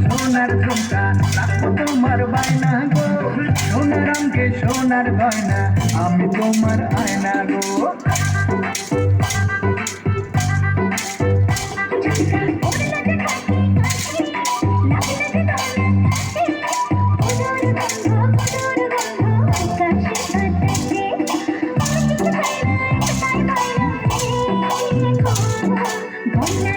সোনার ঝুমকা রাখবো তোমার বায়না গো, সোনার আঙ্গে সোনার গয়না আমি তোমার আয়না গো। Bye.